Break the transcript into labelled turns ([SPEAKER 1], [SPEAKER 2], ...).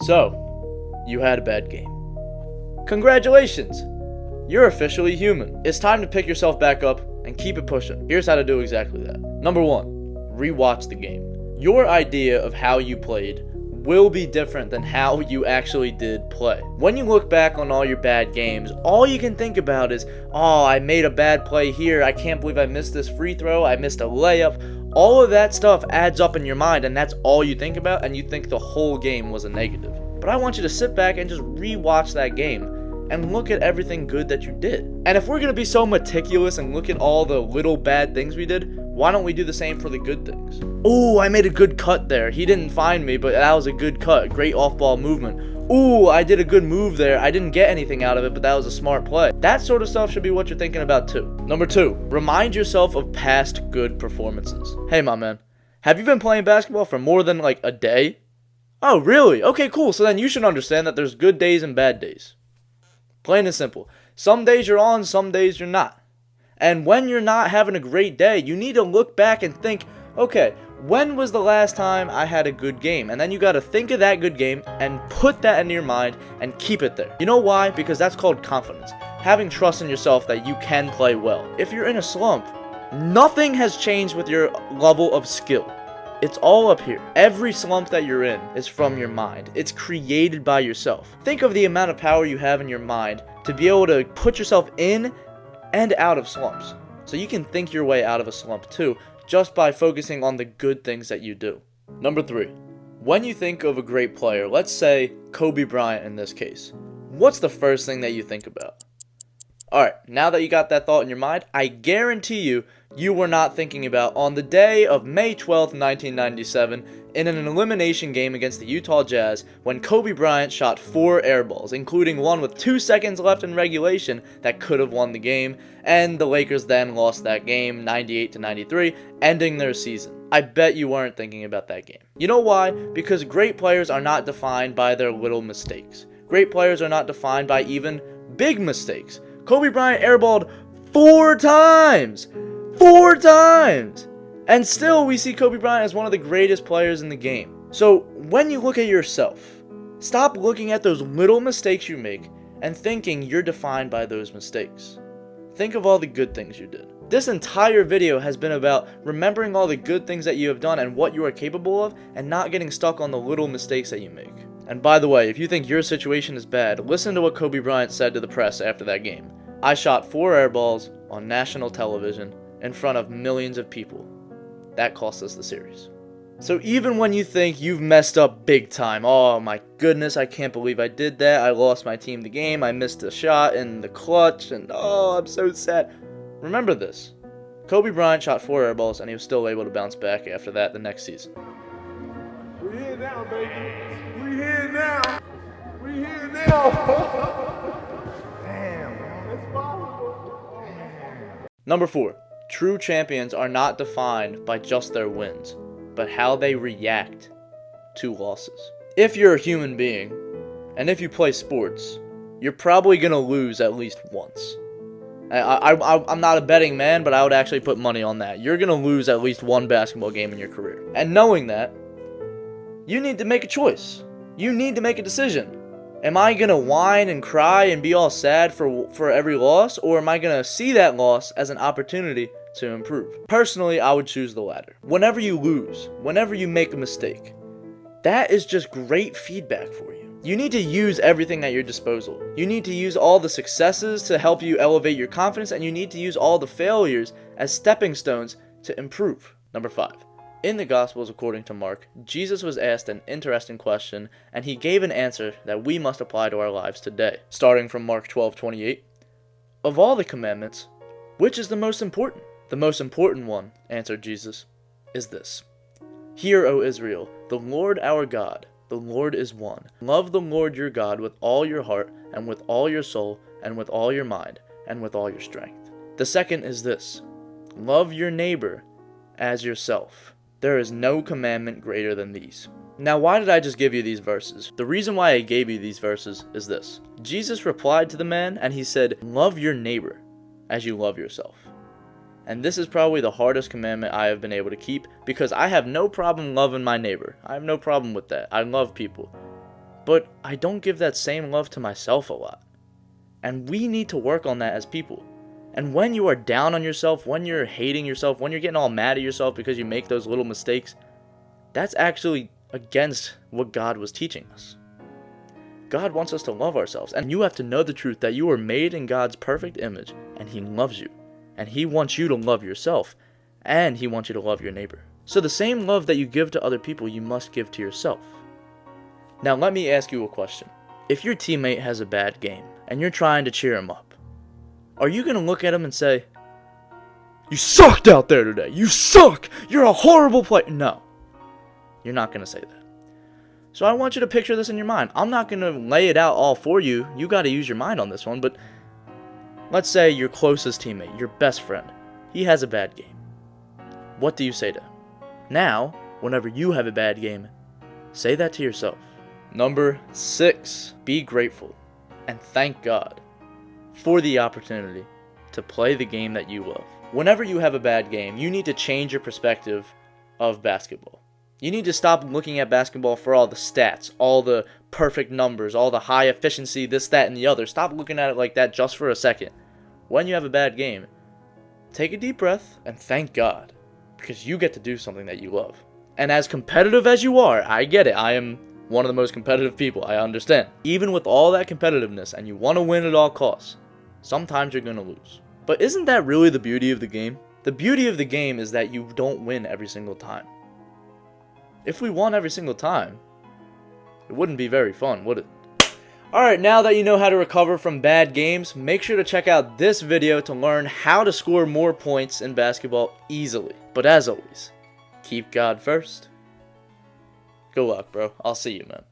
[SPEAKER 1] So, you had a bad game. Congratulations! You're officially human. It's time to pick yourself back up and keep it pushing. Here's how to do exactly that. Number 1, rewatch the game. Your idea of how you played will be different than how you actually did play. When you look back on all your bad games, all you can think about is, oh, I made a bad play here, I can't believe I missed this free throw, I missed a layup. All of that stuff adds up in your mind, and that's all you think about, and you think the whole game was a negative. But I want you to sit back and just rewatch that game and look at everything good that you did. And if we're going to be so meticulous and look at all the little bad things we did, why don't we do the same for the good things? Ooh, I made a good cut there. He didn't find me, but that was a good cut. Great off-ball movement. Ooh, I did a good move there. I didn't get anything out of it, but that was a smart play. That sort of stuff should be what you're thinking about too. Number 2, remind yourself of past good performances. Hey, my man, have you been playing basketball for more than like a day? Oh, really? Okay, cool. So then you should understand that there's good days and bad days. Plain and simple. Some days you're on, some days you're not. And when you're not having a great day, you need to look back and think, okay, when was the last time I had a good game? And then you got to think of that good game and put that into your mind and keep it there. You know why? Because that's called confidence. Having trust in yourself that you can play well. If you're in a slump, nothing has changed with your level of skill. It's all up here. Every slump that you're in is from your mind. It's created by yourself. Think of the amount of power you have in your mind to be able to put yourself in and out of slumps. So you can think your way out of a slump too, just by focusing on the good things that you do. Number 3, when you think of a great player, let's say Kobe Bryant in this case, what's the first thing that you think about? Alright, now that you got that thought in your mind, I guarantee you were not thinking about on the day of May 12th, 1997, in an elimination game against the Utah Jazz, when Kobe Bryant shot 4 air balls, including one with 2 seconds left in regulation that could have won the game, and the Lakers then lost that game 98-93, ending their season. I bet you weren't thinking about that game. You know why? Because great players are not defined by their little mistakes. Great players are not defined by even big mistakes. Kobe Bryant airballed 4 times! 4 times! And still, we see Kobe Bryant as one of the greatest players in the game. So, when you look at yourself, stop looking at those little mistakes you make and thinking you're defined by those mistakes. Think of all the good things you did. This entire video has been about remembering all the good things that you have done and what you are capable of, and not getting stuck on the little mistakes that you make. And by the way, if you think your situation is bad, listen to what Kobe Bryant said to the press after that game. I shot 4 air balls on national television in front of millions of people. That cost us the series. So even when you think you've messed up big time, oh my goodness, I can't believe I did that, I lost my team the game, I missed a shot in the clutch, and oh, I'm so sad. Remember this. Kobe Bryant shot 4 air balls, and he was still able to bounce back after that the next season.
[SPEAKER 2] We're here now, baby. We're here now. We're here now. Damn, man. It's possible.
[SPEAKER 1] Number 4. True champions are not defined by just their wins, but how they react to losses. If you're a human being, and if you play sports, you're probably going to lose at least once. I'm not a betting man, but I would actually put money on that. You're going to lose at least one basketball game in your career. And knowing that, you need to make a choice. You need to make a decision. Am I going to whine and cry and be all sad for every loss, or am I going to see that loss as an opportunity to improve? Personally, I would choose the latter. Whenever you lose, whenever you make a mistake, that is just great feedback for you. You need to use everything at your disposal. You need to use all the successes to help you elevate your confidence, and you need to use all the failures as stepping stones to improve. Number 5. In the Gospels according to Mark, Jesus was asked an interesting question, and he gave an answer that we must apply to our lives today. Starting from Mark 12:28, of all the commandments, which is the most important? The most important one, answered Jesus, is this. Hear, O Israel, the Lord our God, the Lord is one. Love the Lord your God with all your heart, and with all your soul, and with all your mind, and with all your strength. The second is this. Love your neighbor as yourself. There is no commandment greater than these. Now, why did I just give you these verses? The reason why I gave you these verses is this. Jesus replied to the man, and he said, love your neighbor as you love yourself. And this is probably the hardest commandment I have been able to keep, because I have no problem loving my neighbor. I have no problem with that. I love people. but I don't give that same love to myself a lot. And we need to work on that as people. And when you are down on yourself, when you're hating yourself, when you're getting all mad at yourself because you make those little mistakes, that's actually against what God was teaching us. God wants us to love ourselves, and you have to know the truth that you are made in God's perfect image, and He loves you, and He wants you to love yourself, and He wants you to love your neighbor. So the same love that you give to other people, you must give to yourself. Now let me ask you a question. If your teammate has a bad game, and you're trying to cheer him up, are you going to look at him and say, "You sucked out there today, you suck, you're a horrible player"? No, you're not going to say that. So I want you to picture this in your mind. I'm not going to lay it out all for you. You got to use your mind on this one. But let's say your closest teammate, your best friend, he has a bad game. What do you say to him? Now, whenever you have a bad game, say that to yourself. Number 6, be grateful and thank God for the opportunity to play the game that you love. Whenever you have a bad game, you need to change your perspective of basketball. You need to stop looking at basketball for all the stats, all the perfect numbers, all the high efficiency, this, that, and the other. Stop looking at it like that just for a second. When you have a bad game, take a deep breath and thank God, because you get to do something that you love. And as competitive as you are, I get it. I am one of the most competitive people. I understand. Even with all that competitiveness and you want to win at all costs, sometimes you're going to lose. But isn't that really the beauty of the game? The beauty of the game is that you don't win every single time. If we won every single time, it wouldn't be very fun, would it? Alright, now that you know how to recover from bad games, make sure to check out this video to learn how to score more points in basketball easily. But as always, keep God first. Good luck, bro. I'll see you, man.